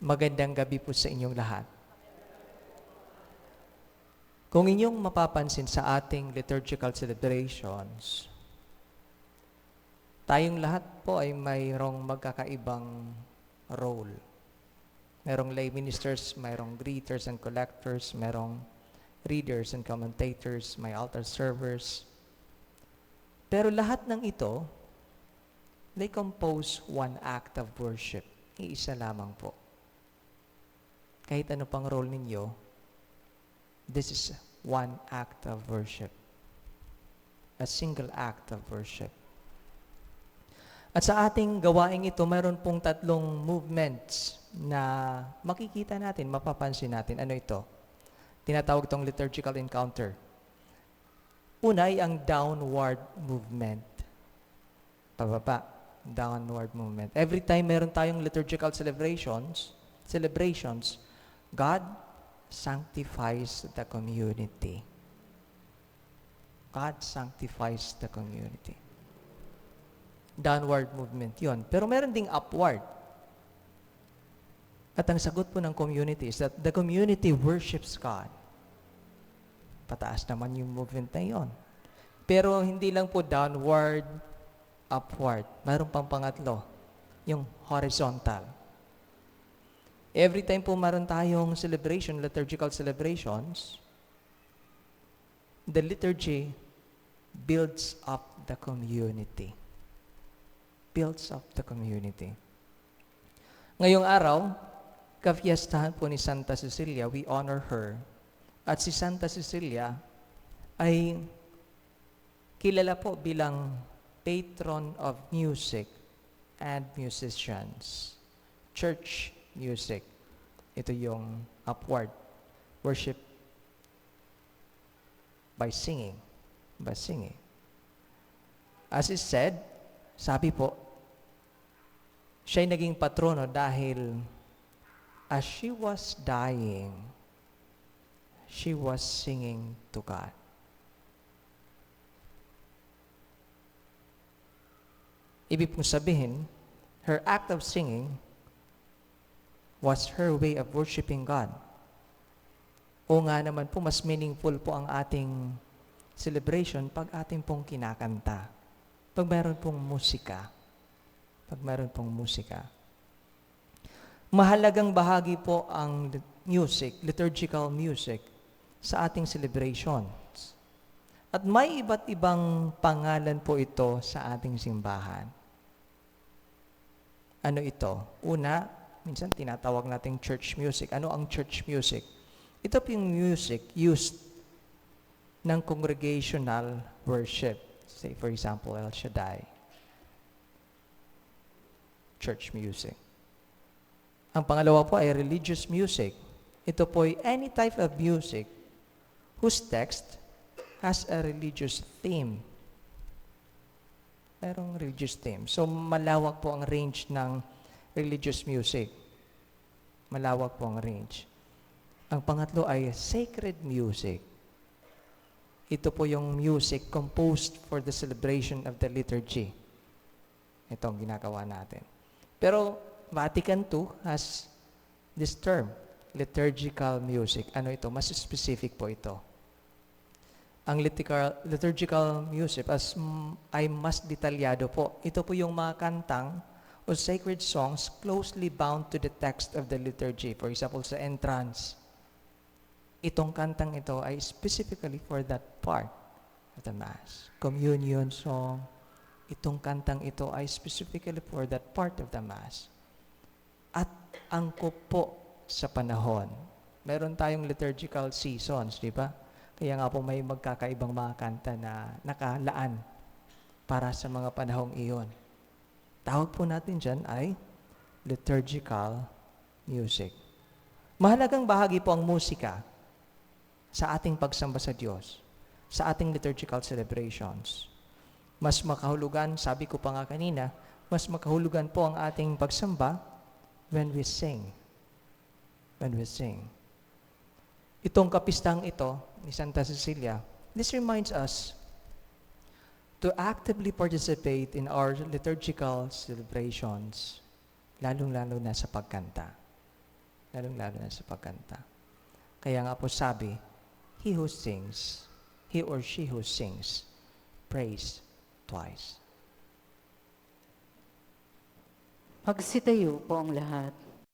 Magandang gabi po sa inyong lahat. Kung inyong mapapansin sa ating liturgical celebrations, tayong lahat po ay mayroong magkakaibang role. Merong lay ministers, mayroong greeters and collectors, merong readers and commentators, may altar servers. Pero lahat ng ito, they compose one act of worship. Iisa lamang po. Kahit ano pang role ninyo, this is one act of worship. A single act of worship. At sa ating gawaing ito, mayroon pong tatlong movements na makikita natin, mapapansin natin. Ano ito? Tinatawag itong liturgical encounter. Una ay ang downward movement. Pababa, downward movement. Every time meron tayong liturgical celebrations, God sanctifies the community. God sanctifies the community. Downward movement yon. Pero meron ding upward. At ang sagot po ng community is that the community worships God. Pataas naman yung movement na yon. Pero hindi lang po downward, upward. Mayroon pang pangatlo, yung horizontal. Every time po meron tayong celebration, liturgical celebrations, the liturgy builds up the community. Builds up the community. Ngayong araw, kafiestahan po ni Santa Cecilia, we honor her. At si Santa Cecilia ay kilala po bilang patron of music and musicians. Church music. Ito yung upward worship by singing. By singing. As is said, sabi po, siya'y naging patrono dahil as she was dying, she was singing to God. Ibig pong sabihin, her act of singing was her way of worshiping God. O nga naman po, mas meaningful po ang ating celebration pag ating pong kinakanta. Pag mayroon pong musika. Pag mayroon pong musika. Mahalagang bahagi po ang music, liturgical music, sa ating celebrations. At may iba't ibang pangalan po ito sa ating simbahan. Ano ito? Una, minsan tinatawag nating church music. Ano ang church music? Ito po yung music used ng congregational worship. Say, for example, El Shaddai. Church music. Ang pangalawa po ay religious music. Ito po ay any type of music whose text has a religious theme. Merong religious theme. So, malawak po ang range ng religious music. Malawak po ang range. Ang pangatlo ay sacred music. Ito po yung music composed for the celebration of the liturgy. Ito ang ginagawa natin. Pero Vatican II has this term, liturgical music. Ano ito? Mas specific po ito. Ang liturgical music ay mas detalyado po. Ito po yung mga kantang o sacred songs closely bound to the text of the liturgy. For example, sa entrance, itong kantang ito ay specifically for that part of the Mass. Communion song, itong kantang ito ay specifically for that part of the Mass. At angkop po sa panahon. Meron tayong liturgical seasons, di ba? Kaya nga po may magkakaibang mga kanta na nakalaan para sa mga panahong iyon. Tawag po natin dyan ay liturgical music. Mahalagang bahagi po ang musika sa ating pagsamba sa Diyos, sa ating liturgical celebrations. Mas makahulugan, sabi ko pa nga kanina, mas makahulugan po ang ating pagsamba when we sing. When we sing. Itong kapistang ito ni Santa Cecilia, this reminds us to actively participate in our liturgical celebrations, lalong-lalo na sa pagkanta. lalong-lalo na sa pagkanta. Kaya nga po sabi, he who sings, he or she who sings, prays twice. Magsitayo po ang lahat.